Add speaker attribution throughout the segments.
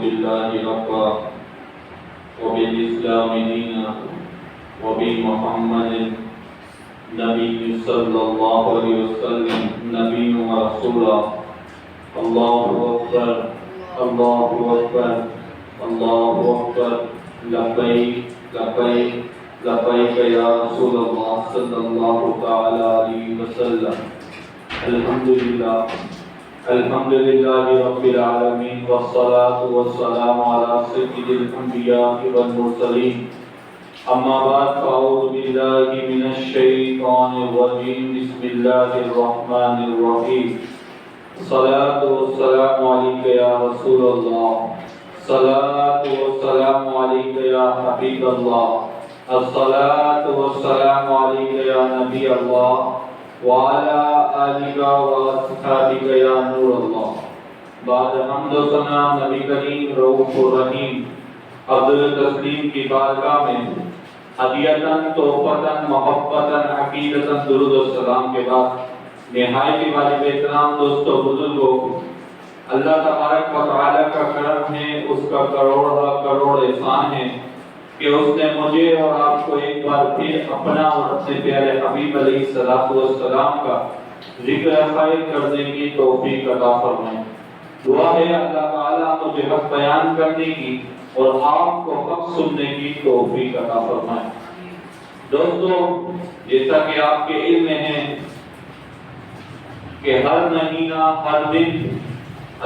Speaker 1: بالله ربا وبالإسلام دينا وبمحمد نبي صلى الله عليه وسلم نبي ورسولا. الله أكبر الله أكبر الله أكبر لبيك لبيك لبيك يا رسول الله صلى الله تعالى عليه وسلم. الحمد لله رب العالمين والصلاة والسلام على سيد الأنبياء والمرسلين. أما بعد فأعوذ بالله من الشيطان الرجيم. بسم الله الرحمن الرحيم. الصلاة والسلام عليك يا رسول الله. الصلاة والسلام عليك يا حبيب الله. الصلاة والسلام عليك يا نبي الله وعلى آلك وأصحابك يا نور الله. بعد حمد و ثنا نبی کریم رؤوف الرحیم عبد تسلیم کی بارگاہ میں ہدیتاً تحفتاً محبتاً عقیدتاً درود و سلام کے بعد نہایت واجب احترام دوستو بزرگوں، اللہ تبارک و تعالی کا کرم ہے، اس کا کروڑ احسان ہے کہ اس نے مجھے اور آپ کو ایک بار پھر اپنا اور اپنے پیارے حبیب علیہ السلام کا ذکر خیر کرنے کی توفیق عطا فرمائے. دعا ہے اللہ تعالیٰ مجھے حق بیان کرنے کی اور آپ کو حق سننے کی توفیق عطا فرمائے. دوستو، جیسا کہ آپ کے علم میں ہے کہ ہر مہینہ ہر دن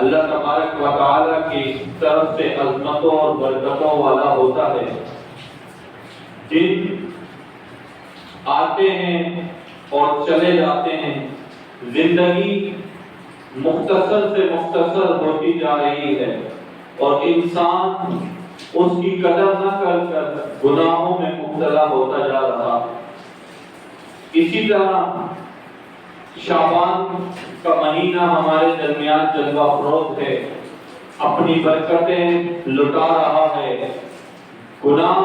Speaker 1: اللہ تبارک و تعالیٰ کی طرف سے عظمتوں اور برکتوں والا ہوتا ہے. دن آتے ہیں اور چلے جاتے ہیں، زندگی مختصر سے مختصر ہوتی جا رہی ہے اور انسان اس کی قدر نہ کر گناہوں میں مبتلا ہوتا جا رہا. اسی طرح شعبان کا مہینہ ہمارے درمیان جلوہ افروز ہے، اپنی برکتیں لٹا رہا ہے. گناہ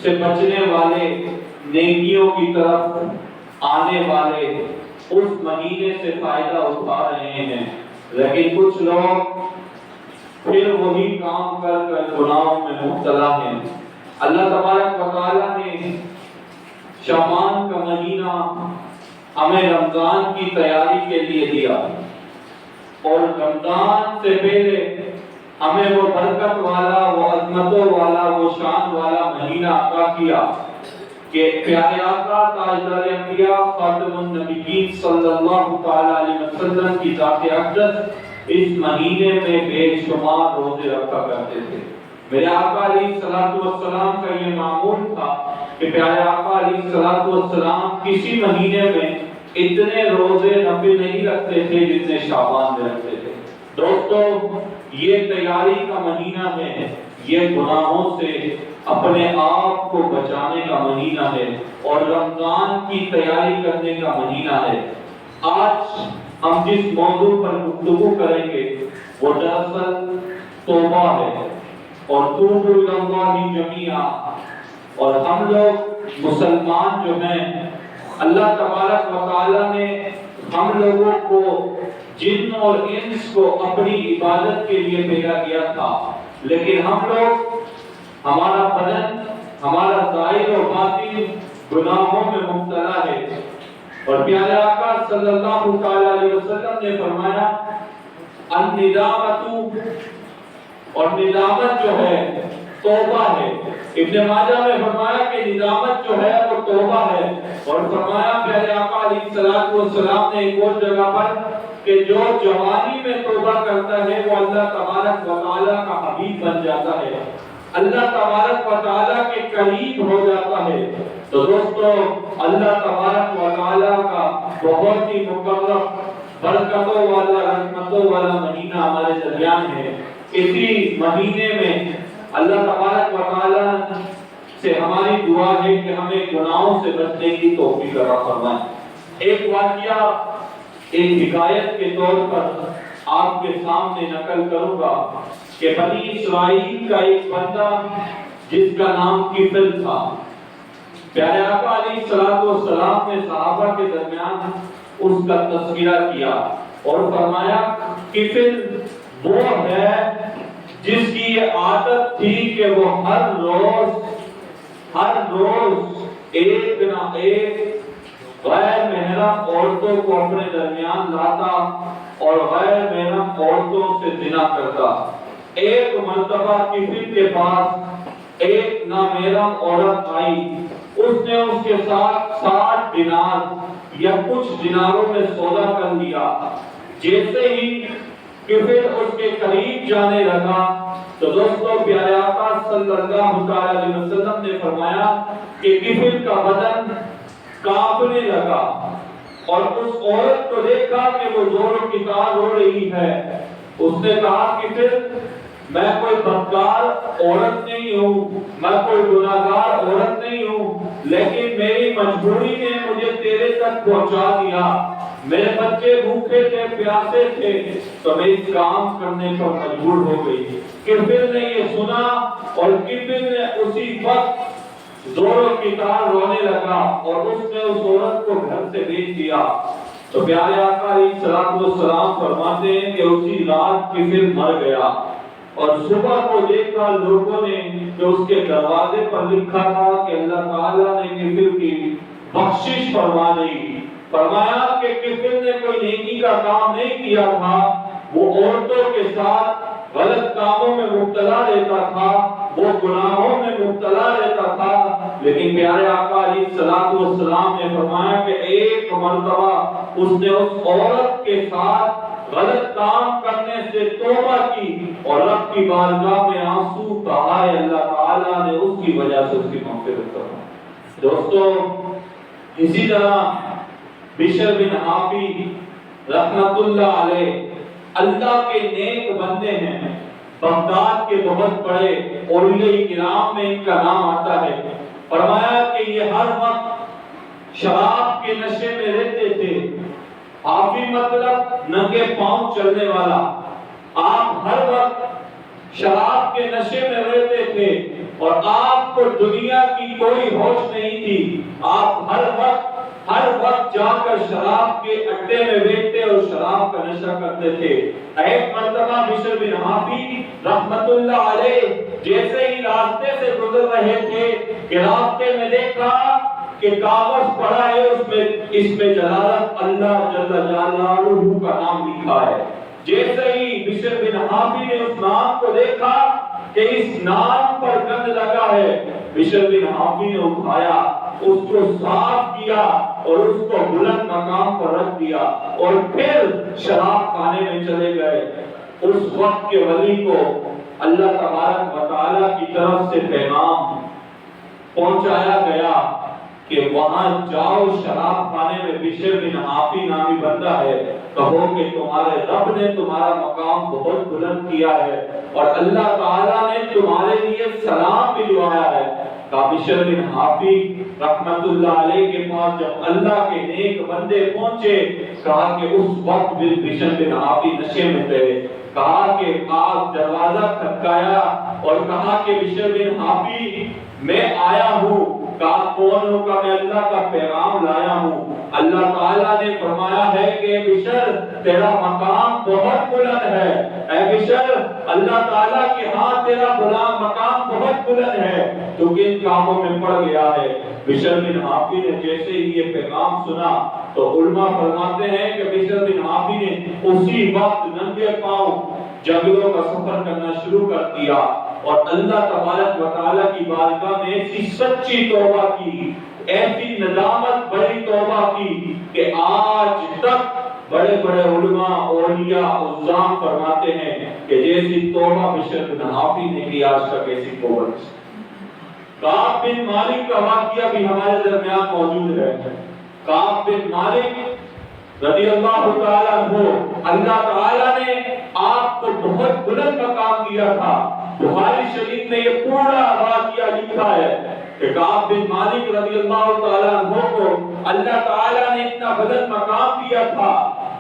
Speaker 1: سے بچنے والے، نیکیوں کی طرف آنے والے اس مہینے سے فائدہ اٹھا رہے ہیں، لیکن کچھ لوگ پھر وہی کام کر گناہوں میں مبتلا ہیں. اللہ تبارک و تعالیٰ نے شعبان کا مہینہ ہمیں رمضان کی تیاری کے لیے دیا اور رمضان سے پہلے ہمیں وہ برکت والا، وہ عظمتوں والا، وہ شان والا مہینہ عطا کیا کہ پیارے آقا تاجدار انبیاء خاتم النبیین صلی اللہ تعالی علیہ وسلم کی ذات اقدس اس مہینے میں بے شمار روزے رکھا کرتے تھے. میرے آقا علیہ السلام کا یہ معمول تھا کہ پیارے آقا علیہ السلام کسی مہینے میں اتنے روزے نفل نہیں رکھتے تھے جتنے شعبان میں رکھتے تھے. دوستو، یہ تیاری کا مہینہ ہے، یہ گناہوں سے اپنے آپ کو بچانے کا مہینہ ہے اور رمضان کی تیاری کرنے کا مہینہ ہے. آج ہم جس موضوع پر گفتگو کریں گے وہ دراصل توبہ ہے اور توبوا الی اللہ جمیعا. اور ہم لوگ مسلمان جو ہیں، اللہ تبارک و تعالی نے ہم لوگوں کو، جن اور انس کو اپنی عبادت کے لیے پیدا کیا تھا، لیکن ہم لوگ، ہمارا بدن، ہمارا ظاہر و باطن گناہوں میں مبتلا ہے. اور پیارے آقا صلی اللہ علیہ وسلم نے فرمایا الندامت، اور ندامت جو ہے توبہ ہے. ابن ماجہ میں فرمایا کہ ندامت جو ہے وہ توبہ ہے. اور فرمایا پیارے آقا علیہ السلام نے ایک اور جگہ پر کہ جو جوانی میں توبہ کرتا ہے وہ اللہ تبارک و تعالی کا حبیب بن جاتا ہے، اللہ تبارک و تعالی کے قریب ہو جاتا ہے. تو دوستو، اللہ تبارک و تعالی کا بہت ہی مقرب، برکتوں والا، رحمتوں والا مہینہ ہمارے درمیان ہے. اسی مہینے میں اللہ تبارک و تعالی سے ہماری دعا ہے کہ ہمیں گناہوں سے بچنے کی توفیق عطا فرمائے. ایک واقعہ ایک حکایت کے طور پر آپ کے سامنے نقل کروں گا کہ بنی اسرائیل کا ایک بندہ جس کا نام کفل تھا. پیارے آقا علیہ السلام نے صحابہ کے درمیان اس کا تذکرہ کیا اور فرمایا کفل وہ ہے جس کی یہ عادت تھی کہ وہ ہر روز ایک نہ ایک غیر محرم عورتوں کو اپنے درمیان لاتا اور غیر محرم عورتوں سے زنا کرتا۔ ایک مرتبہ کسی کے پاس ایک نامحرم عورت آئی، اس نے اس کے ساتھ 60 دینار یا کچھ دیناروں میں سودا کر لیا۔ جیسے ہی کفر اس کے قریب جانے لگا تو دوستو پیارے آقا صلی اللہ علیہ وسلم نے فرمایا کہ کفر کا بدن کانپنے لگا اور اس عورت کو دیکھا کہ وہ زور کی طرح رو رہی ہے۔ اس نے کہا کہ پھر میں کوئی بدکار عورت نہیں ہوں، میں کوئی گناہگار عورت نہیں ہوں، لیکن میری مجبوری نے مجھے تیرے تک پہنچا دیا۔ میرے بچے بھوکے تھے، پیاسے تھے، تو میں اس کام کرنے پر مجبور ہو گئی۔ کفر نے یہ سنا اور کفر نے اسی وقت زوروں کی طرح رونے لگا اور اس نے اس عورت کو گھر سے بھیج دیا۔ تو پیارے آقا علیہ السلام فرماتے ہیں کہ اسی رات کفر مر گیا اور صبح کو دیکھا لوگوں نے کہ اس کے دروازے پر لکھا تھا کہ اللہ تعالیٰ نے کفر کی بخشش فرما دی۔ فرمایا کہ کفر نے کوئی نیکی کا کام نہیں کیا تھا، وہ عورتوں کے ساتھ غلط کاموں میں مبتلا رہتا تھا، وہ گناہوں میں مبتلا رہتا تھا، لیکن پیارے آقا علیہ السلام نے فرمایا کہ ایک مرتبہ اس نے اس عورت کے ساتھ غلط کام کرنے سے توبہ کی اور رب کی بارگاہ میں آنسو بہائے، اللہ تعالیٰ نے اس کی وجہ سے اس کی مغفرت فرمائی۔ دوستو اسی طرح بشر بن حافی رحمت اللہ علیہ اللہ کے نیک بندے ہیں، بغداد کے بہت بڑے اولیاء کرام میں ان کا نام آتا ہے۔ فرمایا کہ یہ ہر وقت شراب کے نشے میں رہتے تھے۔ حافی مطلب ننگے پاؤں چلنے والا۔ آپ ہر وقت شراب کے نشے میں رہتے تھے اور آپ کو دنیا کی کوئی ہوش نہیں تھی۔ آپ ہر وقت جا کر شراب کے اڈے میں بیٹھتے اور شراب کا نشہ کرتے تھے۔ ایک مرتبہ بشر بن حافی رحمت اللہ علیہ جیسے ہی راستے سے گزر رہے تھے کہ راستے میں دیکھا کہ کاغذ پڑا ہے، اس میں جلالت اللہ جل جلالہ کا نام لکھا ہے۔ جیسے ہی بشر بن حافی نے اس نام کو دیکھا کہ اس نام پر گند لگا ہے، بشر بن حافی نے اٹھایا، اس کو صاف کیا اور اس کو بلند مقام پر رکھ دیا اور پھر شراب خانے میں چلے گئے۔ اس وقت کے ولی کو اللہ تبارک و تعالی کی طرف سے پیغام پہنچایا گیا کہ وہاں جاؤ، شراب خانے میں بشر بن حافی نامی بندہ ہے، کہو کہ تمہارے رب نے تمہارا مقام بہت بلند کیا ہے اور اللہ تعالیٰ نے تمہارے لیے سلام بھجوایا ہے۔ بشر بن حافی رحمت اللہ علیہ کے پاس جب اللہ کے نیک بندے پہنچے، کہا کہ اس وقت بھی بشر بن حافی نشے میں تھے۔ کہا کہ آپ دروازہ کھٹکایا اور کہا کہ بشر بن حافی میں آیا ہوں۔ کہا کون ہو؟ کہ میں اللہ کا پیغام لایا ہوں۔ اللہ تعالیٰ نے فرمایا ہے کہ بشر تیرا مقام بہت بلند ہے، اے بشر اللہ تعالیٰ کے ہاں تیرا مقام بہت بلند ہے، تو کن کاموں میں پڑ گیا ہے۔ بشر بن حافی نے جیسے ہی یہ پیغام سنا تو علماء فرماتے ہیں کہ بشر بن حافی نے اسی وقت ننگے پاؤں جنگلوں کا سفر کرنا شروع کر دیا اور اللہ تبارک و تعالیٰ کی بارگاہ میں ایسی سچی توبہ کی، ایسی ندامت بڑی توبہ کی کہ آج تک بڑے بڑے علماء اولیاء عظام فرماتے ہیں کہ جیسی توبہ بشر بن حافی نے کی آج تک ایسی توبہ نہیں۔ کعب بن مالک کا واقعہ بھی ہمارے درمیان موجود ہے۔ کعب بن مالک رضی اللہ تعالیٰ عنہ، اللہ تعالیٰ نے آپ کو بہت بلند مقام دیا تھا۔ بخاری شریف میں یہ پورا واقعہ لکھا ہے کہ کعب بن مالک رضی اللہ تعالیٰ عنہ کو اللہ تعالیٰ نے اتنا بلند مقام دیا تھا،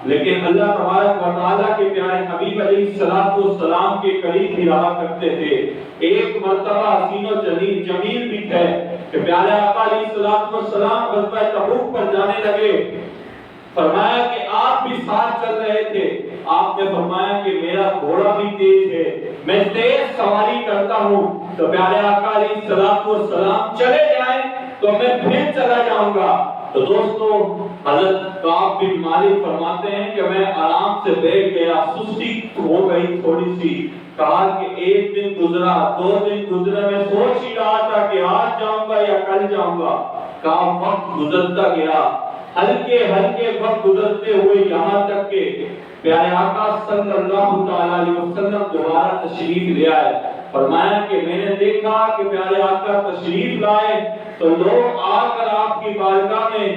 Speaker 1: لیکن اللہ تبارک و تعالیٰ کے پیارے حبیب علیہ السلام کے قریب بھی رہا کرتے تھے۔ ایک مرتبہ حسین و جمیل بھی تھے کہ پیارے آقا علیہ السلام غزوہ تبوک پر جانے لگے۔ فرمایا کہ آپ بھی ساتھ چل رہے تھے، آپ نے فرمایا کہ میرا گھوڑا بھی تیز ہے، میں تیز سواری کرتا ہوں، تو پیارے آقا علیہ الصلوۃ والسلام چلے جائیں تو میں پھر چلا جاؤں گا۔ تو دوستو حضرت کعب بن مالک فرماتے ہیں کہ میں آرام سے بیٹھ گیا، سستی ہو گئی تھوڑی سی، کہا کہ ایک دن گزرا، 2 دن گزرا، میں سوچ ہی رہا تھا کہ آج جاؤں گا یا کل جاؤں گا۔ کہا وقت گزرتا گیا، ہلکے ہلکے وقت گزرتے ہوئے یہاں تک کہ پیارے آقا صلی اللہ تعالی علیہ وسلم دوبارہ تشریف لے آئے۔ فرمایا کہ میں نے دیکھا کہ پیارے آقا تشریف لائے تو لوگ آ کر آپ کی بارگاہ میں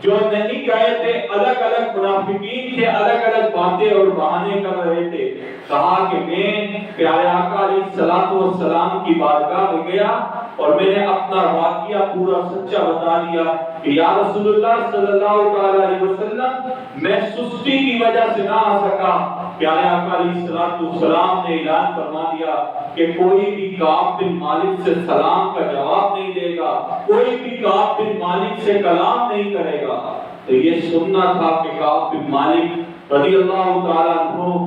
Speaker 1: جو نہیں گئے تھے، الگ الگ منافقین تھے، الگ الگ باتیں اور بہانے کر رہے تھے۔ کہا کہ میں پیارے آقا علیہ الصلوۃ والسلام کی بارگاہ میں گیا اور میں نے اپنا واقعہ پورا سچا بتا دیا کہ یا رسول اللہ صلی اللہ تعالی علیہ وسلم میں سستی کی وجہ سے نہ آ سکا۔ پیارے آقا علیہ الصلوۃ والسلام نے اعلان فرما دیا کہ کوئی بھی کعب بن مالک سے سلام کا جواب نہیں دے گا، کوئی بھی کعب بن مالک سے کلام نہیں کرے گا۔ تو یہ سننا تھا کہ کعب بن مالک رضی اللہ تعالیٰ عنہ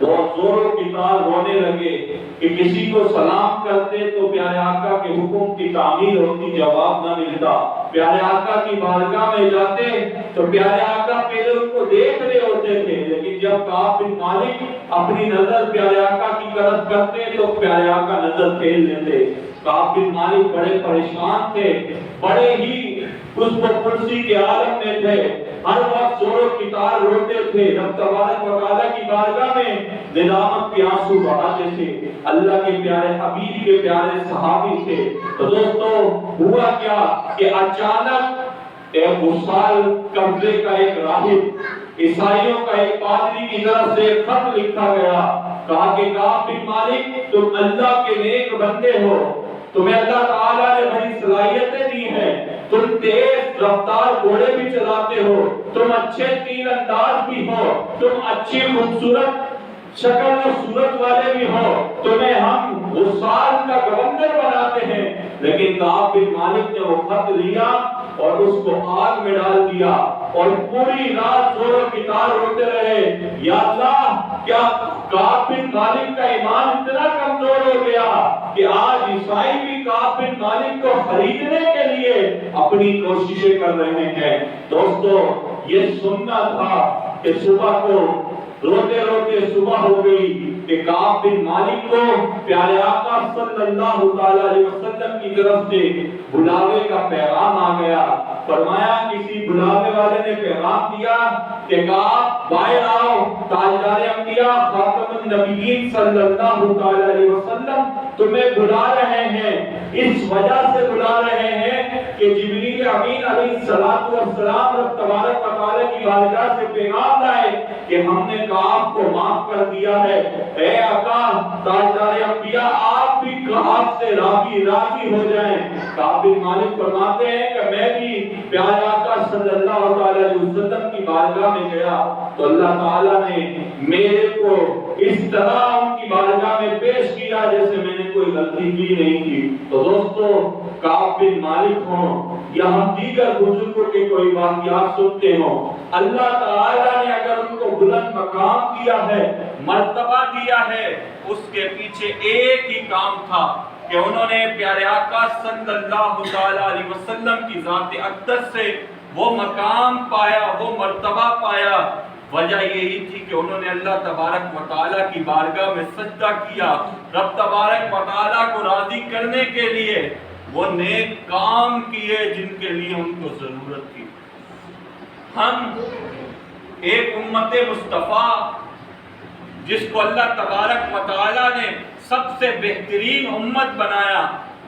Speaker 1: بہت زوروں کی طرح رونے لگے کہ کسی کو سلام کرتے تو پیارے آقا کے حکم کی تعمیل ہوتی، جواب نہ ملتا۔ پیارے آقا کی بارگاہ میں جاتے تو پیارے آقا پہلے ان کو دیکھ رہے ہوتے تھے، لیکن جب کعب بن مالک اپنی نظر پیارے آقا کی طرف کرتے تو پیارے آقا نظر پھیر لیتے۔ کعب بن مالک بڑے پریشان تھے، بڑے ہی اس پرسی کے عالم میں تھے، ہر وقت زوروں کی طرح روتے تھے، رب تبارک و تعالیٰ کی بارگاہ میں ندامت کے آنسو بہاتے تھے۔ اللہ کے پیارے حبیب کے پیارے صحابی تھے۔ تو دوستو ہوا کیا کہ اچانک ایک وصال قبضے کا ایک راہب، عیسائیوں کا ایک پادری کی طرف سے خط لکھا گیا، کہا کہ کعب بن مالک تم اللہ کے نیک بندے ہو، تمہیں اللہ تعالیٰ نے بڑی صلاحیتیں دی ہیں، تم تیز رفتار گھوڑے بھی چلاتے ہو، تم اچھے تیر انداز بھی ہو، تم اچھی خوبصورت شکل و صورت والے بھی ہو، تمہیں ہم غسال کا گورنر بناتے ہیں۔ لیکن کعب بن مالک نے وہ خط لیا اور اس کو آگ میں ڈال دیا اور پوری رات زوروں کی طرح روتے رہے، یا اللہ کیا کعب بن مالک کا ایمان اتنا کمزور ہو گیا کہ آج عیسائی بھی کعب بن مالک کو خریدنے کے لیے اپنی کوششیں کر رہے ہیں۔ دوستو یہ سننا تھا کہ صبح کو روتے روتے صبح ہو گئی کہ کعب بن مالک کو پیارے آقا صلی اللہ تعالی علیہ وسلم کی طرف سے بلاوے کا پیغام آ گیا۔ فرمایا کسی بلاوے والے نے پیغام دیا کہ کعب باہر آؤ، تاجدار انبیاء خاتم النبیین صلی اللہ تعالی علیہ وسلم تمہیں بلا رہے ہیں، اس وجہ سے بلا رہے ہیں کہ جبریل امین علیہ الصلوۃ والسلام رب تبارک و تعالی کی بارگاہ سے پیغام لائے کہ ہم نے کعب کو معاف کر دیا ہے۔ اے آقا تاجدار انبیاء آپ بھی کعب سے راضی ہو جائیں۔ کعب بن مالک فرماتے ہیں کہ میں بھی پیارے آقا صلی اللہ تعالی علیہ وسلم کی بارگاہ میں گیا تو اللہ تعالیٰ نے میرے کو اس طرح ان کی بارگاہ میں پیش کیا جیسے میں نے کوئی غلطی کی نہیں تھی۔ تو دوستو کعب بن مالک ہوں یا ہم دیگر بزرگوں کے کوئی واقعات سنتے ہوں، اللہ تعالیٰ نے اگر ان کو بلند مقام دیا ہے، مرتبہ دیا ہے، اس کے پیچھے ایک ہی کام تھا کہ انہوں نے پیارے آقا صلی اللہ تعالی علیہ وسلم کی ذات اقدس سے وہ مقام پایا، وہ مرتبہ پایا۔ وجہ یہی تھی کہ انہوں نے اللہ تبارک و تعالیٰ کی بارگاہ میں سجدہ کیا، رب تبارک و تعالیٰ کو راضی کرنے کے لیے وہ نیک کام کیے جن کے لیے ان کو ضرورت تھی۔ ہم ایک امت مصطفیٰ جس کو اللہ تبارک و تعالیٰ نے سب سے بہترین امت بنایا،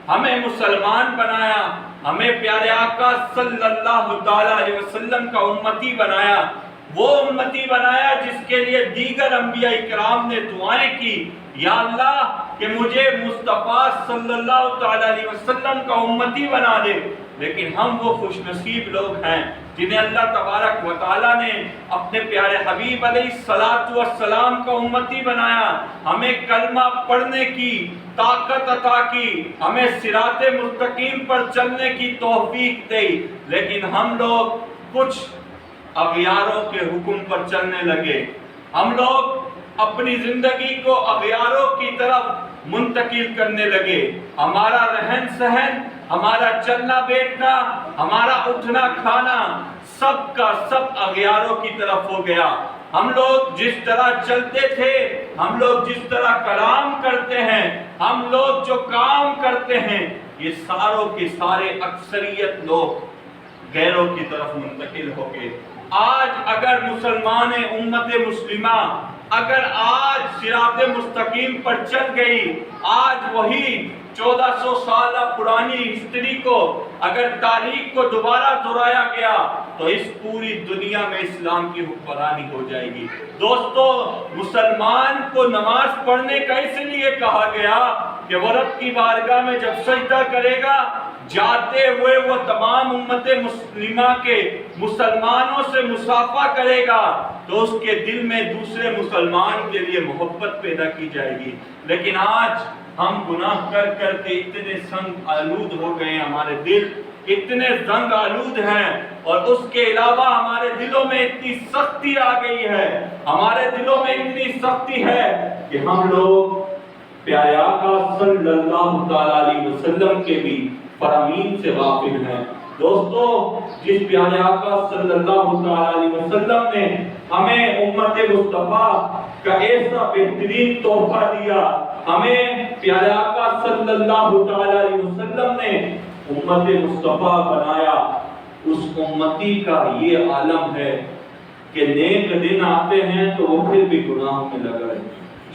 Speaker 1: ہمیں مسلمان بنایا، ہمیں پیارے آقا صلی اللہ تعالی علیہ وسلم کا امتی بنایا، وہ امتی بنایا جس کے لیے دیگر انبیاء اکرام نے دعائیں کی، یا اللہ کہ مجھے مصطفیٰ صلی اللہ تعالی علیہ وسلم کا امتی بنا دے۔ لیکن ہم وہ خوش نصیب لوگ ہیں جنہیں اللہ تبارک و تعالیٰ نے اپنے پیارے حبیب علیہ الصلوۃ والسلام کا امتی بنایا، ہمیں کلمہ پڑھنے کی طاقت عطا کی، ہمیں صراط مستقیم پر چلنے کی توفیق دی، لیکن ہم لوگ کچھ اغیاروں کے حکم پر چلنے لگے،
Speaker 2: ہم لوگ اپنی زندگی کو اغیاروں کی طرف منتقل کرنے لگے. ہمارا رہن سہن، ہمارا چلنا بیٹھنا، ہمارا اٹھنا کھانا سب کا سب اغیاروں کی طرف ہو گیا. ہم لوگ جس طرح چلتے تھے، ہم لوگ جس طرح کلام کرتے ہیں، ہم لوگ جو کام کرتے ہیں، یہ ساروں کے سارے اکثریت لوگ غیروں کی طرف منتقل ہو گئے. آج اگر مسلمان امت مسلمہ اگر آج صراط مستقیم پر چل گئی، آج وہی 1400 سالہ پرانی ہسٹری کو اگر تاریخ کو دوبارہ دہرایا گیا تو اس پوری دنیا میں اسلام کی حکمرانی ہو جائے گی. دوستو، مسلمان کو نماز پڑھنے کا اس لیے کہا گیا کہ وہ رب کی بارگاہ میں جب سجدہ کرے گا، جاتے ہوئے وہ تمام امت مسلمہ کے مسلمانوں سے مصافحہ کرے گا تو اس کے دل میں دوسرے مسلمان کے لیے محبت پیدا کی جائے گی. لیکن آج ہم گناہ کر کر کے اتنے سنگ آلود ہو گئے ہیں، ہمارے دل اتنے زنگ آلود ہیں، اور اس کے علاوہ ہمارے دلوں میں اتنی سختی آ گئی ہے، ہمارے دلوں میں اتنی سختی ہے کہ ہم لوگ پیارے آقا صلی اللہ تعالی علیہ وسلم کے بھی فرامین سے واقف ہیں. دوستو، جس پیارے آقا صلی اللہ تعالی علیہ وسلم نے ہمیں امت مصطفیٰ کا ایسا بہترین تحفہ دیا، ہمیں پیارے آقا صلی اللہ تعالی علیہ وسلم نے امت مصطفیٰ بنایا، اس امتی کا یہ عالم ہے کہ نیک دن آتے ہیں تو وہ پھر بھی گناہوں میں لگا رہے.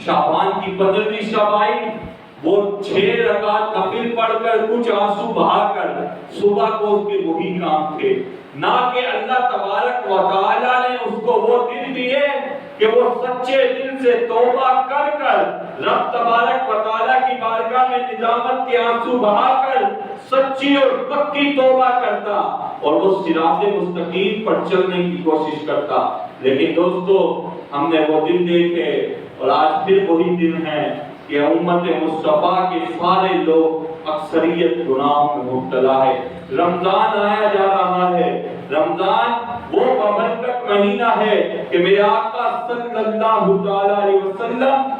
Speaker 2: شعبان کی 15ویں شب آئی، وہ 6 رکعت نفل پڑھ کر کچھ آنسو بہا کر صبح کو اس کے وہی کام تھے. نہ کہ اللہ تبارک و تعالیٰ نے اس کو وہ دن دیے کہ وہ سچے دل سے توبہ کر کر رب تبارک و تعالیٰ کی بارگاہ میں ندامت کے آنسو بہا کر سچی اور پکی توبہ کرتا اور وہ صراط مستقیم پر چلنے کی کوشش کرتا. لیکن دوستو، ہم نے وہ دن دیکھے اور آج پھر وہی دن ہے کہ امت مصطفیٰ کے سارے لوگ اکثریت گناہوں میں مبتلا ہے. رمضان آیا جا رہا ہے، رمضان وہ بابرکت مہینہ ہے کہ میرے آقا صلی اللہ تعالی علیہ وسلم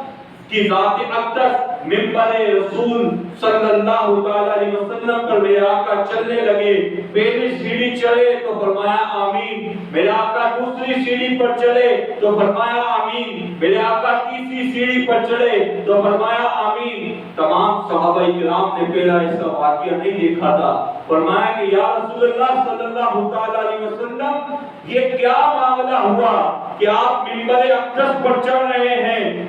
Speaker 2: کی ذات اقدس منبر رسول صلی اللہ تعالی علیہ وسلم پر میرے آقا چلنے لگے. پہلی سیڑھی چڑھے تو فرمایا آمین، میرے آقا دوسری سیڑھی پر چڑھے تو فرمایا آمین، میرے آقا تیسری سیڑھی پر چڑھے تو فرمایا آمین. تمام صحابہ کرام نے پہلا ایسا واقعہ نہیں دیکھا تھا. فرمایا کہ یا رسول اللہ صلی اللہ تعالی علیہ وسلم، یہ کیا معاملہ ہوا کہ آپ منبر اقدس پر چڑھ رہے ہیں؟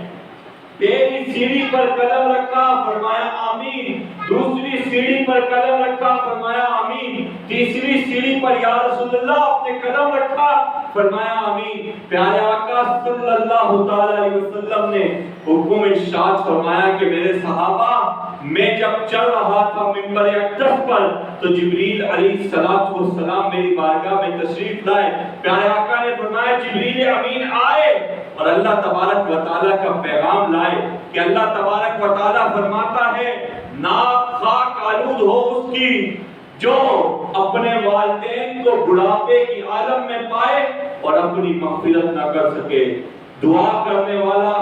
Speaker 2: پہلی سیڑھی پر قدم رکھا، فرمایا آمین. دوسری سیڑھی پر قدم رکھا، فرمایا آمین. تیسری سیڑھی پر یا رسول اللہ آپ نے قدم رکھا، فرمایا آمین. پیارے آقا صلی اللہ تعالی علیہ وسلم نے حکم ارشاد فرمایا کہ میرے صحابہ، میں جب چل رہا تھا منبر اقدس پر تو جبریل علیہ السلام میری بارگاہ میں تشریف لائے. پیارے آقا نے فرمایا جبریل امین آئے اور اللہ تبارک و تعالیٰ کا پیغام لائے کہ اللہ تبارک و تعالیٰ فرماتا ہے ناک خاک آلود ہو اس کی جو اپنے والدین کو بڑھاپے کی عالم میں پائے اور اپنی مغفرت نہ کر سکے. دعا کرنے والا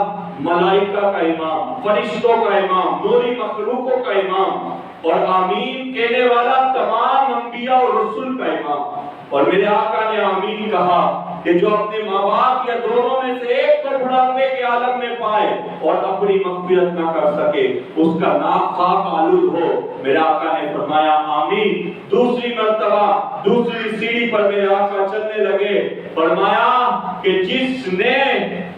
Speaker 2: ملائکہ کا امام، فرشتوں کا امام، نوری مخلوقوں کا امام، اور آمین کہنے والا تمام انبیاء اور رسول کا امام. اور میرے آقا نے آمین کہا کہ جو اپنے ماں باپ یا دونوں میں سے ایک کو بڑھاپے کے عالم میں پائے اور اپنی مغفرت نہ کر سکے، اس کا ناک خاک آلود ہو. میرے آقا نے فرمایا آمین. دوسری مرتبہ دوسری سیڑھی پر میرے آقا چلنے لگے. فرمایا کہ جس نے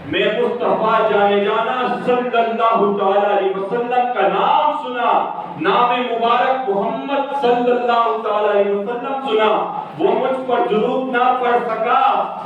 Speaker 2: میں مصطفیٰ جانے جانا صلی اللہ تعالی علیہ وسلم کا نام سنا، نام مبارک محمد صلی اللہ تعالی علیہ وسلم سنا، وہ مجھ پر درود نہ پڑھ سکا،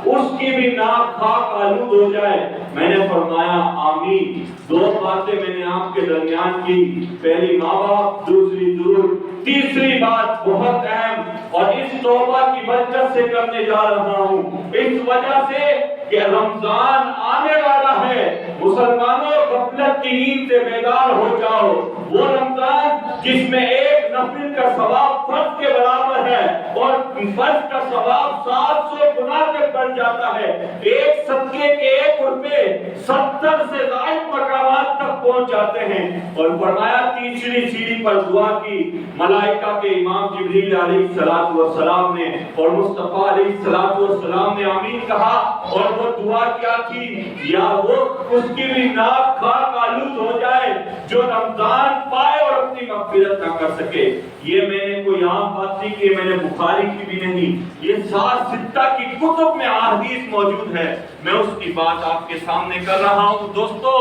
Speaker 2: اس کی بھی ناک خاک آلود ہو جائے. میں نے فرمایا آمین. 2 باتیں میں نے آپ کے درمیان کی، پہلی ماں باپ، دوسری درود. تیسری بات بہت اہم اور اس توبہ کی برکت سے کرنے جا رہا ہوں، اس وجہ سے کہ رمضان آنے والا ہے. مسلمانوں غفلت کی نیند سے بیدار ہو جاؤ. وہ رمضان جس میں ایک نفل کا ثواب فرض کے برابر ہے اور فرض کا ثواب 700 گنا تک بڑھ جاتا ہے. ایک صدقے کے 1 روپے 70 سے زائد مقامات تک پہنچ جاتے ہیں. اور فرمایا تیسری سیڑھی پر دعا کی ملائکہ کے امام جبریل علیہ السلام نے اور مصطفیٰ علیہ السلام نے آمین کہا. اور وہ دعا کیا تھی؟ یا وہ اس کی بھی ناک خاک آلود ہو جائے جو رمضان پائے اور اپنی مغفرت نہ کر سکے. یہ میں نے کوئی عام بات نہیں کی، میں نے بخاری کی بھی نہیں، یہ 7 ستہ کی کتب میں احادیث موجود ہے. میں اس کی بات آپ کے سامنے کر رہا ہوں. دوستو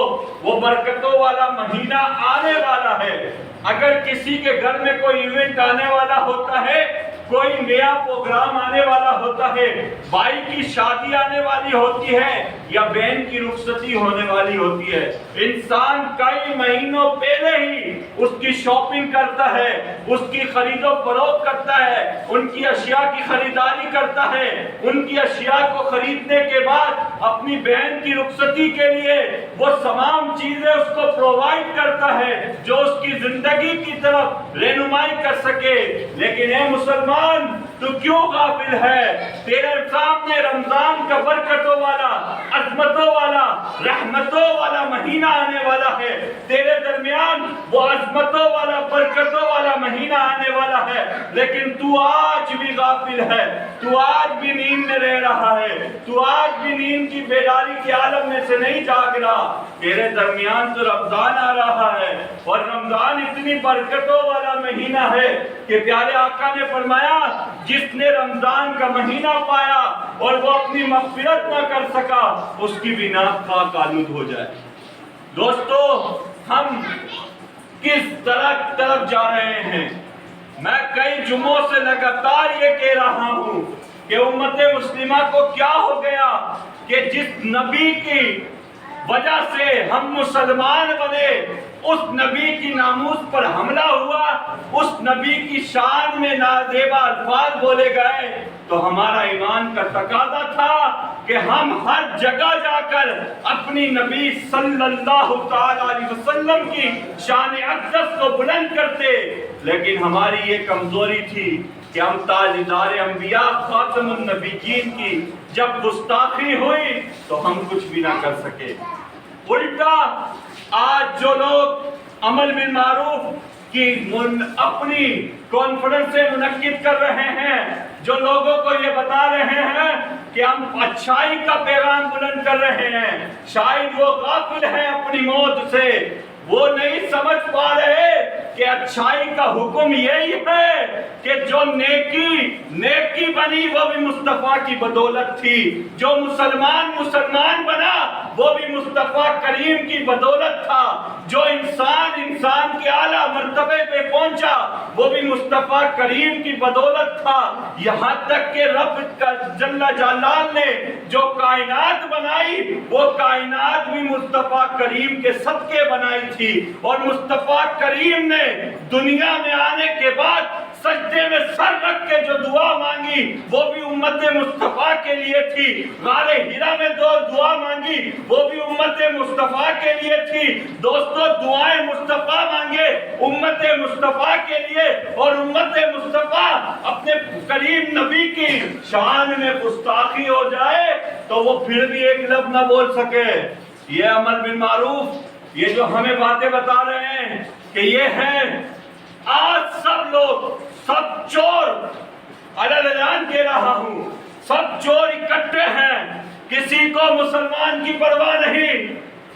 Speaker 2: وہ برکتوں والا مہینہ آنے والا ہے. اگر کسی کے گھر میں کوئی ایونٹ آنے والا ہوتا ہے، کوئی نیا پروگرام آنے والا ہوتا ہے، بھائی کی شادی آنے والی ہوتی ہے یا بہن کی رخصتی ہونے والی ہوتی ہے، انسان کئی مہینوں پہلے ہی اس کی شاپنگ کرتا ہے، اس کی خرید و فروخت کرتا ہے، ان کی اشیاء کی خریداری کرتا ہے. ان کی اشیاء کو خریدنے کے بعد اپنی بہن کی رخصتی کے لیے وہ تمام چیزیں اس کو پرووائڈ کرتا ہے جو اس کی زندگی کی طرف رہنمائی کر سکے. لیکن اے مسلمان، تو کیوں غافل ہے؟ تیرے سامنے رمضان کا برکتوں والا، عظمتوں والا، رحمتوں والا مہینہ آنے والا ہے. تیرے درمیان وہ عظمتوں والا، برکتوں والا مہینہ آنے والا ہے، لیکن تو آج بھی غافل ہے، تو آج بھی نیند میں رہ رہا ہے، تو آج بھی نیند کی بیداری کے عالم میں سے نہیں جاگ رہا. تیرے درمیان تو رمضان آ رہا ہے اور رمضان اتنی برکتوں والا مہینہ ہے کہ پیارے آقا نے فرمایا جس نے رمضان کا مہینہ پایا اور وہ اپنی مغفرت نہ کر سکا، اس کی بھی ناک خاک آلود ہو جائے. دوستو ہم کس طرف جا رہے ہیں؟ میں کئی جمعوں سے لگاتار یہ کہہ رہا ہوں کہ امت مسلمہ کو کیا ہو گیا کہ جس نبی کی وجہ سے ہم مسلمان بنے، اس نبی کی ناموس پر حملہ ہوا، اس نبی کی شان میں نازیبا الفاظ بولے گئے، تو ہمارا ایمان کا تقاضا تھا کہ ہم ہر جگہ جا کر اپنی نبی صلی اللہ تعالی علیہ وسلم کی شان اقدس کو بلند کرتے. لیکن ہماری یہ کمزوری تھی کہ ہم تاجدار انبیاء خاتم النبیین کی جب گستاخی ہوئی تو ہم کچھ بھی نہ کر سکے. الٹا آج جو لوگ عمل بالمعروف کی اپنی کانفرنسیں منعقد کر رہے ہیں، جو لوگوں کو یہ بتا رہے ہیں کہ ہم اچھائی کا پیغام بلند کر رہے ہیں، شاید وہ غافل ہیں اپنی موت سے. وہ نہیں سمجھ پا رہے کہ اچھائی کا حکم یہی ہے کہ جو نیکی بنی وہ بھی مصطفیٰ کی بدولت تھی، جو مسلمان بنا وہ بھی مصطفیٰ کریم کی بدولت تھا، جو انسان کے اعلیٰ مرتبے پہ پہنچا وہ بھی مصطفیٰ کریم کی بدولت تھا. یہاں تک کہ رب جل جلال نے جو کائنات بنائی وہ کائنات بھی مصطفیٰ کریم کے صدقے بنائی تھی. اور مصطفیٰ کریم نے دنیا میں آنے کے بعد سجدے میں سر رکھ کے جو دعا مانگی وہ بھی امت مصطفیٰ کے لیے تھی. غار ہرا میں دعا مانگی وہ بھی امت مصطفیٰ کے لیے تھی. دوستو دعائیں مصطفیٰ مانگے امت مصطفیٰ کے لیے اور امت مصطفیٰ اپنے کریم نبی کی شان میں گستاخی ہو جائے تو وہ پھر بھی ایک لفظ نہ بول سکے. یہ عمل بالمعروف، یہ جو ہمیں باتیں بتا رہے ہیں کہ یہ ہے، آج سب چور، اعلان کہہ رہا ہوں، سب چور اکٹھے ہیں. کسی کو مسلمان کی پرواہ نہیں،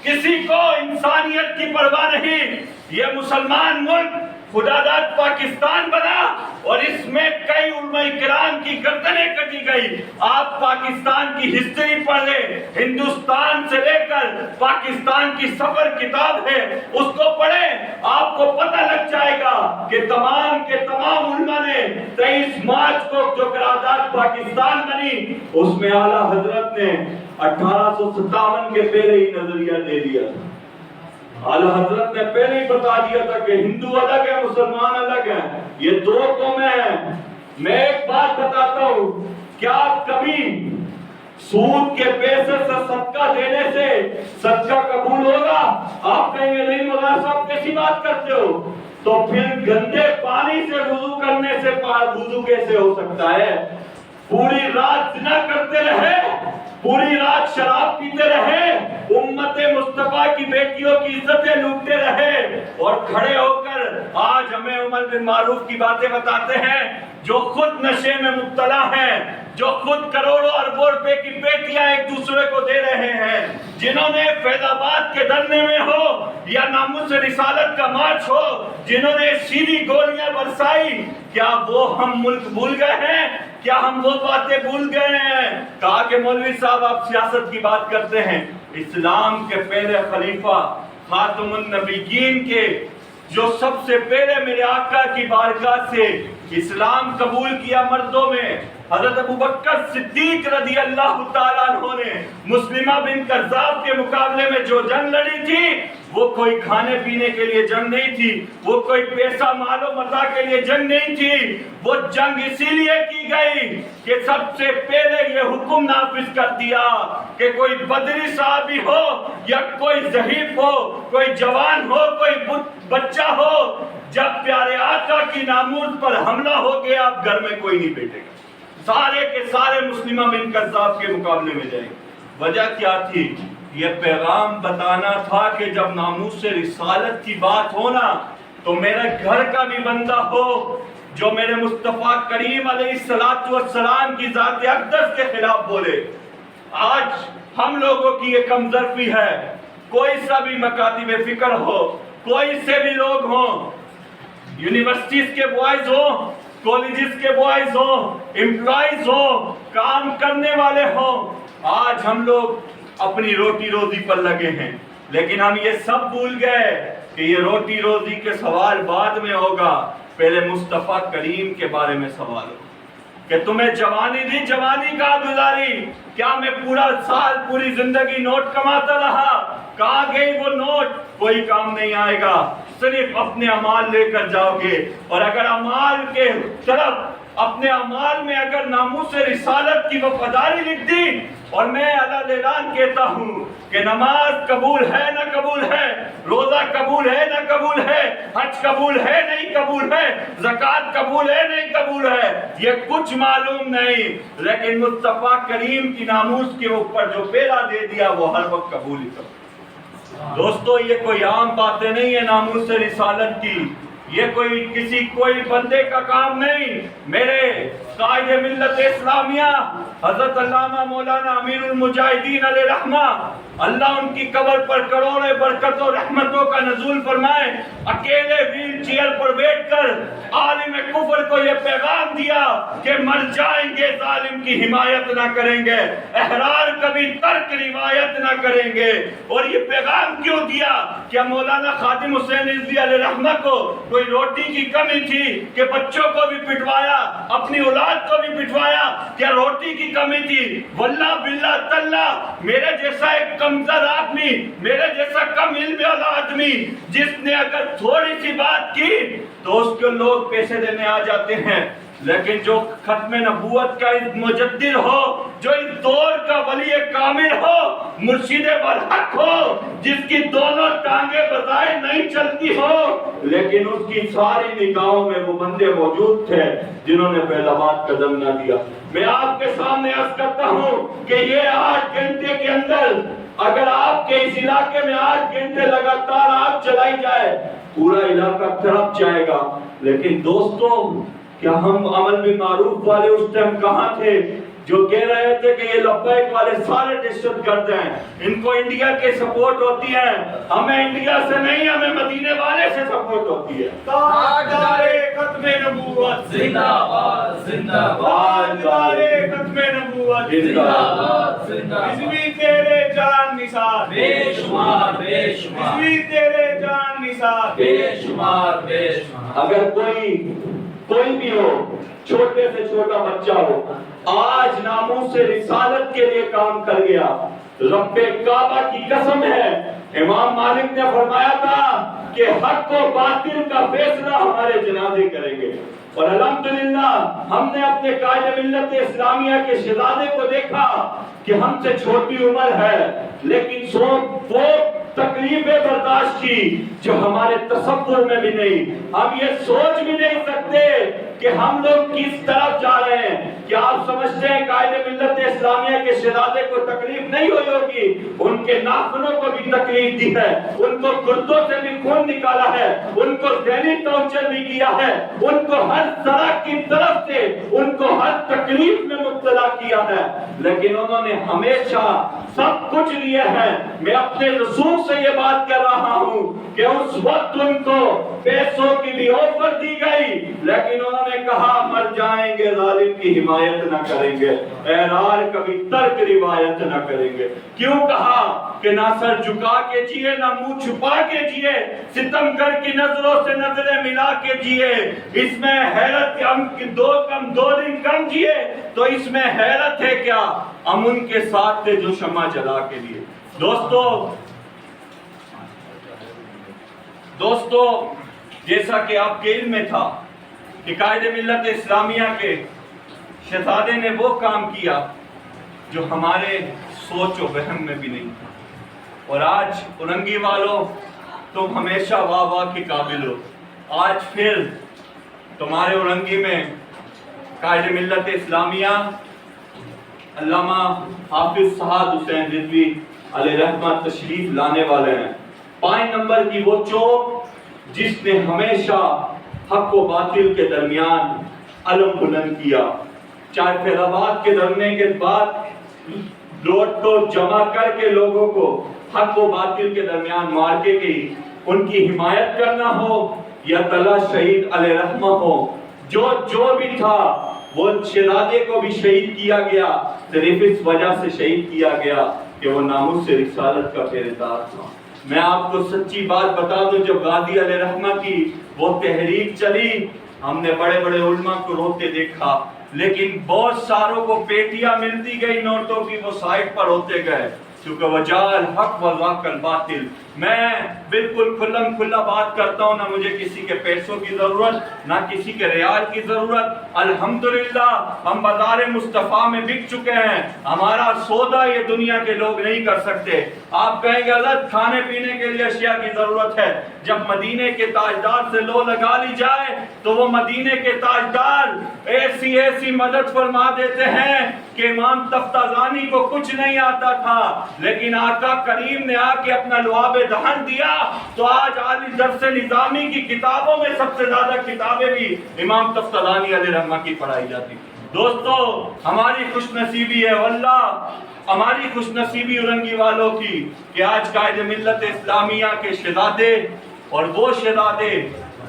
Speaker 2: کسی کو انسانیت کی پرواہ نہیں. یہ مسلمان ملک خدا داد پاکستان بنا اور اس میں کئی علماء کرام کی گردنیں کٹی گئی. آپ پاکستان کی ہسٹری پڑھیں، ہندوستان سے لے کر پاکستان کی سفر کتاب ہے، اس کو پڑھیں، آپ کو پتہ لگ جائے گا کہ تمام کے تمام علماء نے 23 مارچ کو جو قرارداد پاکستان بنی اس میں اعلیٰ حضرت نے 1857 کے پہلے ہی نظریہ دے دیا تھا. اعلیٰ حضرت نے پہلے ہی بتا دیا تھا کہ ہندو الگ ہے، مسلمان الگ ہیں، یہ دو قومیں ہیں. میں ایک بات بتاتا ہوں، کیا کبھی سود کے پیسے سے صدقہ دینے سے صدقہ قبول ہوگا؟ آپ کہیں گے نہیں مولانا صاحب کیسی بات کرتے ہو؟ تو پھر گندے پانی سے وضو کرنے سے وضو کیسے ہو سکتا ہے؟ پوری رات زنا کرتے رہے، پوری رات شراب پیتے رہے، امت مصطفیٰ کی بیٹیوں کی عزتیں لوٹتے رہے، اور کھڑے ہو کر آج ہمیں عمر بن معروف کی باتیں بتاتے ہیں، جو خود نشے میں مبتلا ہیں، جو خود کروڑوں اربوں روپے کی بیٹیاں ایک دوسرے کو دے رہے ہیں، جنہوں نے فیض آباد کے دھرنے میں ہو یا ناموس رسالت کا مارچ ہو، جنہوں نے سیدھی گولیاں برسائی، کیا وہ ہم ملک بھول گئے ہیں؟ کیا ہم وہ باتیں بھول گئے ہیں؟ کہا کہ مولوی صاحب آپ سیاست کی بات کرتے ہیں، اسلام کے پہلے خلیفہ خاتم النبیین کے جو سب سے پہلے میرے آقا کی بارگاہ سے اسلام قبول کیا مردوں میں، حضرت ابوبکر صدیق رضی اللہ تعالیٰ عنہ نے مسلمہ بن کذاب کے مقابلے میں جو جنگ لڑی تھی، وہ کوئی کھانے پینے کے لیے جنگ نہیں تھی، وہ کوئی پیسہ مال و متاع کے لیے جنگ نہیں تھی، وہ جنگ اسی لیے کی گئی کہ سب سے پہلے یہ حکم نافذ کر دیا کہ کوئی بدری صحابی ہو یا کوئی ضعیف ہو، کوئی جوان ہو، کوئی بچہ ہو، جب پیارے آقا کی ناموس پر حملہ ہو گیا آپ گھر میں کوئی نہیں بیٹھے گا، سارے کے سارے مسلمہ بن کذاب کے مقابلے میں جائیں گے۔ وجہ کیا تھی؟ یہ پیغام بتانا تھا کہ جب ناموس رسالت کی بات ہونا تو میرے گھر کا بھی بندہ ہو جو میرے مصطفیٰ کریم علیہ السلام کی ذات اقدس کے خلاف بولے۔ آج ہم لوگوں کی یہ کم ظرفی ہے، کوئی سا بھی مکاتب فکر ہو، کوئی سے بھی لوگ ہوں، یونیورسٹیز کے بوائز ہوں، کالجز کے بوائز ہوں، امپلائیز ہوں، کام کرنے والے ہوں، آج ہم لوگ اپنی روٹی روزی پر لگے ہیں، لیکن ہم یہ سب بھول گئے کہ یہ روٹی روزی کے سوال بعد میں ہوگا، پہلے مصطفیٰ کریم کے بارے میں سوال ہو کہ تمہیں جوانی دی، جوانی کہاں گزاری؟ کیا میں پورا سال پوری زندگی نوٹ کماتا رہا؟ کہاں گئی وہ نوٹ؟ کوئی کام نہیں آئے گا، صرف اپنے اعمال لے کر جاؤ گے، اور اگر اعمال کے طرف اپنے اعمال میں اگر ناموس رسالت کی وفاداری لکھ دی، اور میں اعلان کہتا ہوں کہ نماز قبول ہے نہ قبول ہے، روزہ قبول ہے نہ قبول ہے، حج قبول ہے نہیں قبول ہے، زکوٰۃ قبول ہے نہیں قبول ہے، یہ کچھ معلوم نہیں، لیکن مصطفیٰ کریم کی ناموس کے اوپر جو پیرا دے دیا وہ ہر وقت قبول ہی کرو۔ دوستو یہ کوئی عام باتیں نہیں ہے ناموس رسالت کی، یہ کوئی بندے کا کام نہیں۔ میرے قائد ملت اسلامیہ حضرت علامہ مولانا امیر المجاہدین علیہ رحمہ، اللہ ان کی قبر پر کروڑوں برکتوں رحمتوں کا نزول فرمائے، اکیلے ویل چیئر پر بیٹھ کر عالم کفر کو یہ پیغام دیا کہ مر جائیں گے ظالم کی حمایت نہ کریں گے، احرار کبھی ترک روایت نہ کریں گے۔ اور یہ پیغام کیوں دیا؟ کیا مولانا خادم حسین رضوی علیہ رحمہ کو کوئی روٹی کی کمی تھی کہ بچوں کو بھی پٹوایا، اپنی اولاد کو بھی پٹوایا؟ کیا روٹی کی کمی تھی؟ واللہ باللہ تاللہ میرے جیسا ایک کمزور آدمی، میرے جیسا کم علم والا آدمی جس نے اگر تھوڑی سی بات کی تو اس کو لوگ پیسے دینے آ جاتے ہیں، لیکن جو ختم نبوت کا مجدد ہو، جو اس دور کا ولی کامل ہو، مرشد برحق ہو، جس کی دونوں ٹانگیں بظاہر نہیں چلتی ہو لیکن اس کی ساری نگاہوں میں وہ بندے موجود تھے جنہوں نے پہلا بات قدم نہ دیا۔ میں آپ کے سامنے عرض کرتا ہوں کہ یہ 8 گھنٹے کے اندر اگر آپ کے اس علاقے میں 8 گھنٹے لگاتار آگ چلائی جائے پورا علاقہ تڑپ جائے گا، لیکن دوستو کیا ہم عمل بالمعروف والے اس ٹائم کہاں تھے جو کہہ رہے تھے کہ یہ لبیک والے سارے دہشت گرد ہیں، ان کو انڈیا کے سپورٹ ہوتی ہے، ہمیں انڈیا سے نہیں ہمیں مدینے والے سے سپورٹ ہوتی ہے۔ تاجدار ختم نبوت زندہ باد، زندہ باد، تاجدار ختم نبوت زندہ باد، زندہ باد، رضوی تیرے جان نثار بے شمار بے شمار، رضوی تیرے جان نثار بے شمار بے شمار۔ اگر کوئی بھی ہو، چھوٹے سے چھوٹا بچہ ہو، آج ناموس رسالت کے لیے کام کر گیا، رب کعبہ کی قسم ہے، امام مالک نے فرمایا تھا کہ حق و باطل کا فیصلہ ہمارے جنازے کریں گے، اور الحمدللہ ہم نے اپنے قائد ملت اسلامیہ کے شہزادے کو دیکھا کہ ہم سے چھوٹی عمر ہے، لیکن وہ تکلیفیں برداشت کی جو ہمارے تصور میں بھی نہیں، ہم یہ سوچ بھی نہیں سکتے کہ ہم لوگ کس طرف جا رہے ہیں۔ کیا آپ سمجھتے ہیں قائد ملت اسلامیہ کے شہزادے کو تکلیف نہیں ہوئی ہوگی؟ ان کے ناخنوں کو بھی تکلیف دی ہے، ان کو گردوں سے بھی خون نکالا ہے، ان کو ذہنی ٹارچر بھی کیا ہے، ان کو ہر طرح کی طرف سے ان کو ہر تکلیف میں مبتلا کیا ہے، لیکن انہوں نے ہمیشہ سب کچھ لیا ہے۔ میں اپنے رسول سے یہ بات کر رہا ہوں کہ اس وقت ان کو پیسوں کی بھی آفر دی گئی، لیکن انہوں نے کہا مر جائیں گے ظالم کی حمایت نہ کریں گے، احرار کبھی ترک روایت نہ کریں گے۔ کیوں کہا کہ نہ سر جھکا کے جیے نہ منہ چھپا کے جیے، ستم گر کی نظروں سے نظریں ملا کے جیے، اس میں حیرت دو دن کم جیے تو اس میں حیرت ہے کیا، ہم ان کے ساتھ تھے جو شمع جلا کے لیے۔ دوستو جیسا کہ آپ کے علم میں تھا کہ قائد ملت اسلامیہ کے شہزادے نے وہ کام کیا جو ہمارے سوچ و وہم میں بھی نہیں تھا، اور آج اورنگی والوں تم ہمیشہ واہ واہ کے قابل ہو۔ آج پھر تمہارے اورنگی میں قائد ملت اسلامیہ علامہ حافظ سعد حسین رضوی علیہ رحمہ تشریف لانے والے ہیں۔ 5 نمبر کی وہ چوک جس نے ہمیشہ حق و باطل کے درمیان علم بلند کیا، چاہے فیض آباد کے دھرنے کے بعد روڈ کو جمع کر کے لوگوں کو حق و باطل کے درمیان مار کے گئی، ان کی حمایت کرنا ہو یا طلحہ شہید علیہ رحمہ ہو، جو بھی تھا وہ شہزادے کو بھی شہید کیا گیا، صرف اس وجہ سے شہید کیا گیا کہ وہ ناموس سے رسالت کا پہریدار تھا۔ میں آپ کو سچی بات بتا دوں، جب غازی علیہ رحمہ کی وہ تحریک چلی، ہم نے بڑے بڑے علماء کو روتے دیکھا، لیکن بہت ساروں کو پیٹیاں ملتی گئی نوٹوں کی، وہ سائٹ پر ہوتے گئے، کیونکہ وجال الحق وذاق الباطل۔ میں بالکل کھلم کھلا بات کرتا ہوں، نہ مجھے کسی کے پیسوں کی ضرورت، نہ کسی کے ریال کی ضرورت۔ الحمدللہ ہم بازار مصطفیٰ میں بک چکے ہیں، ہمارا سودا یہ دنیا کے لوگ نہیں کر سکتے۔ آپ کہیں گے حضرت کھانے پینے کے لیے اشیاء کی ضرورت ہے، جب مدینے کے تاجدار سے لو لگا لی جائے تو وہ مدینے کے تاجدار ایسی مدد فرما دیتے ہیں کہ امام تفتازانی کو کچھ نہیں آتا تھا، لیکن آقا کریم نے آ کے اپنا لعاب دہن دیا تو آج عالی درس نظامی کی کتابوں میں سب سے زیادہ کتابیں بھی امام تفتازانی علیہ رحمہ کی پڑھائی جاتی۔ دوستو ہماری خوش نصیبی ہے، واللہ ہماری خوش نصیبی اورنگی والوں کی کہ آج قائد ملت اسلامیہ کے شہزادے، اور وہ شہزادے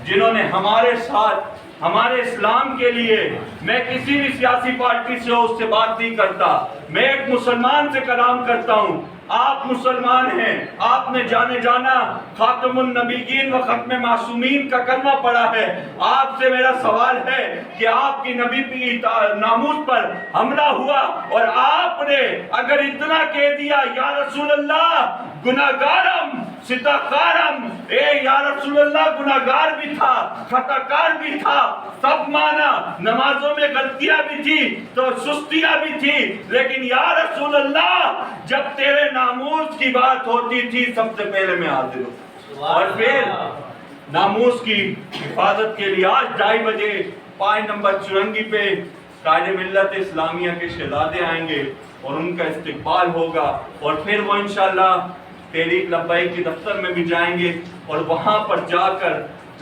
Speaker 2: جنہوں نے ہمارے ساتھ ہمارے اسلام کے لیے، میں کسی بھی سیاسی پارٹی سے اس سے بات نہیں کرتا، میں ایک مسلمان سے کلام کرتا ہوں۔ آپ مسلمان ہیں، آپ نے جانا خاتم النبیین و ختم معصومین کا کلمہ پڑھا ہے، آپ سے میرا سوال ہے کہ آپ کی نبی کی ناموس پر حملہ ہوا اور آپ نے اگر اتنا کہہ دیا یا رسول اللہ گناہگارم ستاکارم، اے یا رسول اللہ گناہگار بھی تھا، خطاکار بھی تھا، سب مانا، نمازوں میں غلطیاں بھی تھی تو سستیاں بھی تھی، لیکن یا رسول اللہ جب تیرے ناموس کی بات ہوتی تھی سب سے پہلے میں حاضر ہوں۔ اور پھر ناموس کی حفاظت کے لیے آج 2:30 بجے 5 نمبر چورنگی پہ قائد ملت اسلامیہ کے شہزادے آئیں گے اور ان کا استقبال ہوگا، اور پھر وہ انشاءاللہ تحریک لبیک کے دفتر میں بھی جائیں گے اور وہاں پر جا کر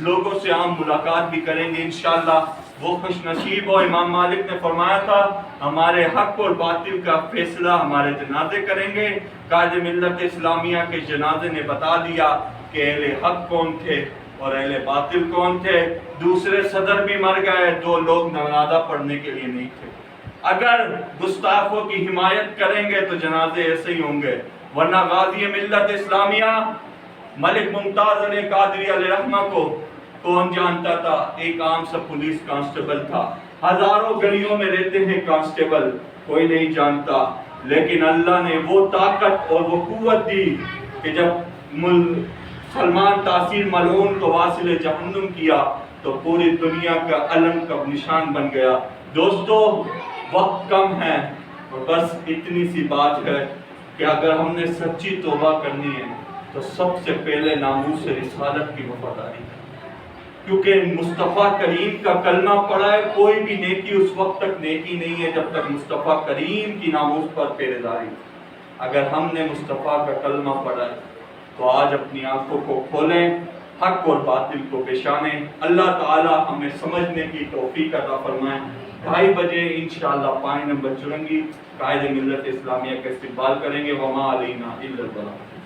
Speaker 2: لوگوں سے عام ملاقات بھی کریں گے انشاءاللہ۔ وہ خوش نصیب ہو، امام مالک نے فرمایا تھا ہمارے حق اور باطل کا فیصلہ ہمارے جنازے کریں گے۔ قائد ملت اسلامیہ کے جنازے نے بتا دیا کہ اہل حق کون تھے اور اہل باطل کون تھے۔ دوسرے صدر بھی مر گئے، 2 لوگ جنازہ پڑھنے کے لیے نہیں تھے۔ اگر گستاخوں کی حمایت کریں گے تو جنازے ایسے ہی ہوں گے، ورنہ غازی ملت اسلامیہ ملک ممتاز علی قادری علیہ رحمہ کو کون جانتا تھا؟ ایک عام سا پولیس کانسٹیبل تھا، ہزاروں گلیوں میں رہتے ہیں کانسٹیبل، کوئی نہیں جانتا، لیکن اللہ نے وہ طاقت اور وہ قوت دی کہ جب سلمان تاثیر ملعون کو واصل جہنم کیا تو پوری دنیا کا علم کا نشان بن گیا۔ دوستو وقت کم ہے اور بس اتنی سی بات ہے کہ اگر ہم نے سچی توبہ کرنی ہے تو سب سے پہلے ناموس رسالت کی وفاداری ہے، کیونکہ مصطفیٰ کریم کا کلمہ پڑھا ہے، کوئی بھی نیکی اس وقت تک نیکی نہیں ہے جب تک مصطفیٰ کریم کی ناموس پر پہرے داری۔ اگر ہم نے مصطفیٰ کا کلمہ پڑھا ہے تو آج اپنی آنکھوں کو کھولیں، حق اور باطل کو پہچانیں۔ اللہ تعالی ہمیں سمجھنے کی توفیق عطا فرمائیں۔ 2:30 بجے انشاءاللہ پانی نمبر چرنگی قائد ملت اسلامیہ کا استقبال کریں گے۔ وما علینا الا البلاغ۔